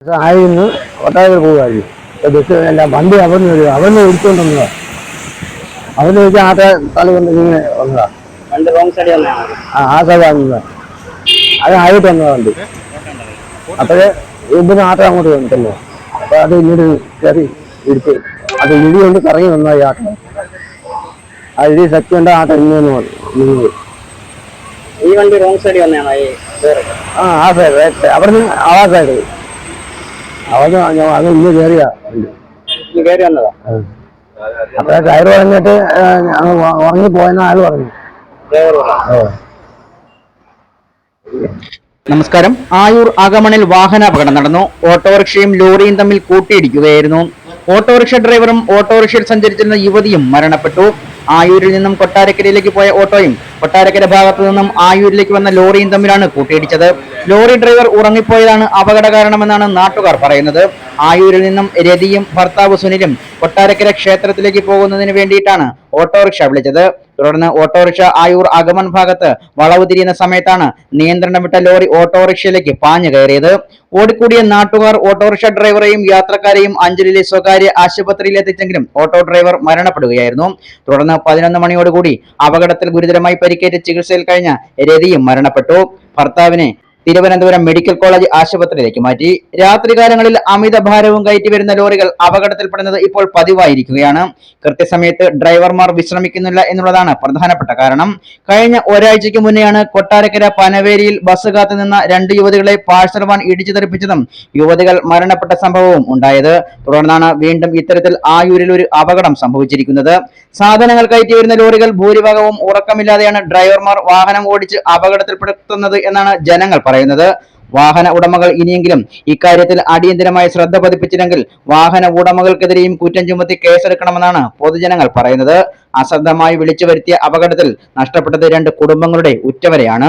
ആയിരുന്നു ഒട്ടാകെ പോകുമായിരുന്നു. ബസ് അല്ല വണ്ടി അവന്ന് എടുത്തുകൊണ്ടുവന്നതാ. അവന്ന് വെച്ചാൽ ആട്ട തല കൊണ്ട് ഇങ്ങനെ വന്നതാ. ആ സൈഡ് വന്നതാ. അത് ആയിട്ട് വന്നതാ വണ്ടി. അപ്പോഴേ ഇവിടുന്ന് ആട്ടം അങ്ങോട്ട് വന്നിട്ടല്ലോ. അപ്പൊ അത് ഇങ്ങോട്ട് കയറി ഇടിച്ച് അത് ഇടി കൊണ്ട് കറങ്ങി വന്നതായി ആട്ടം. ആ ഇടി ശക്തി കൊണ്ട് ആട്ടം ഇങ്ങനെ വന്നു. ഈ വണ്ടി റോങ് സൈഡ് വന്നതാണോ? ആ സൈഡ് അവിടെ ആ സൈഡ് അത് ഇന്ന് കയറിയാ കയറി വന്നതാ. അപ്പൊ ടയർ പറഞ്ഞിട്ട് ഉറങ്ങിപ്പോയെന്ന് ആൾ പറഞ്ഞു. നമസ്കാരം. ആയൂർ അകമണിൽ വാഹനാപകടം നടന്നു. ഓട്ടോറിക്ഷയും ലോറിയും തമ്മിൽ കൂട്ടിയിടിക്കുകയായിരുന്നു. ഓട്ടോറിക്ഷ ഡ്രൈവറും ഓട്ടോറിക്ഷയിൽ സഞ്ചരിച്ചിരുന്ന യുവതിയും മരണപ്പെട്ടു. ആയൂരിൽ നിന്നും കൊട്ടാരക്കരയിലേക്ക് പോയ ഓട്ടോയും കൊട്ടാരക്കര ഭാഗത്തു നിന്നും ആയൂരിലേക്ക് വന്ന ലോറിയും തമ്മിലാണ് കൂട്ടിയിടിച്ചത്. ലോറി ഡ്രൈവർ ഉറങ്ങിപ്പോയതാണ് അപകട കാരണമെന്നാണ് നാട്ടുകാർ പറയുന്നത്. ആയൂരിൽ നിന്നും രതിയും ഭർത്താവ് സുനിലും കൊട്ടാരക്കര ക്ഷേത്രത്തിലേക്ക് പോകുന്നതിന് വേണ്ടിയിട്ടാണ് ഓട്ടോറിക്ഷ വിളിച്ചത്. തുടർന്ന് ഓട്ടോറിക്ഷ ആയൂർ അകമൺ ഭാഗത്ത് വളവ് തിരിയുന്ന സമയത്താണ് നിയന്ത്രണം വിട്ട ലോറി ഓട്ടോറിക്ഷയിലേക്ക് പാഞ്ഞു കയറിയത്. ഓടിക്കൂടിയ നാട്ടുകാർ ഓട്ടോറിക്ഷ ഡ്രൈവറെയും യാത്രക്കാരെയും അഞ്ചലിലെ സ്വകാര്യ ആശുപത്രിയിൽ എത്തിച്ചെങ്കിലും ഓട്ടോ ഡ്രൈവർ മരണപ്പെടുകയായിരുന്നു. തുടർന്ന് 11 മണിയോടുകൂടി അപകടത്തിൽ ഗുരുതരമായി പരിക്കേറ്റ് ചികിത്സയിൽ കഴിഞ്ഞ രതിയും മരണപ്പെട്ടു. ഭർത്താവിനെ തിരുവനന്തപുരം മെഡിക്കൽ കോളേജ് ആശുപത്രിയിലേക്ക് മാറ്റി. രാത്രികാലങ്ങളിൽ അമിത ഭാരവും കയറ്റി വരുന്ന ലോറികൾ അപകടത്തിൽപ്പെടുന്നത് ഇപ്പോൾ പതിവായിരിക്കുകയാണ്. കൃത്യസമയത്ത് ഡ്രൈവർമാർ വിശ്രമിക്കുന്നില്ല എന്നുള്ളതാണ് പ്രധാനപ്പെട്ട കാരണം. കഴിഞ്ഞ ഒരാഴ്ചയ്ക്ക് മുന്നെയാണ് കൊട്ടാരക്കര പനവേലിയിൽ ബസ് കാത്തു നിന്ന 2 യുവതികളെ പാഴ്സൽ വാൻ ഇടിച്ചു തെറിപ്പിച്ചതും യുവതികൾ മരണപ്പെട്ട സംഭവവും ഉണ്ടായത്. തുടർന്നാണ് വീണ്ടും ഇത്തരത്തിൽ ആയൂരിൽ ഒരു അപകടം സംഭവിച്ചിരിക്കുന്നത്. സാധനങ്ങൾ കയറ്റി വരുന്ന ലോറികൾ ഭൂരിഭാഗവും ഉറക്കമില്ലാതെയാണ് ഡ്രൈവർമാർ വാഹനം ഓടിച്ച് അപകടത്തിൽപ്പെടുത്തുന്നത് എന്നാണ് ജനങ്ങൾ പറയുന്നത്. വാഹന ഉടമകൾ ഇനിയെങ്കിലും ഇക്കാര്യത്തിൽ അടിയന്തരമായി ശ്രദ്ധ പതിപ്പിച്ചില്ലെങ്കിൽ വാഹന ഉടമകൾക്കെതിരെയും കുറ്റം ചുമത്തി കേസെടുക്കണമെന്നാണ് പൊതുജനങ്ങൾ പറയുന്നത്. അശ്രദ്ധമായി വിളിച്ചു വരുത്തിയ അപകടത്തിൽ നഷ്ടപ്പെട്ടത് 2 കുടുംബങ്ങളുടെ ഉറ്റവരെയാണ്.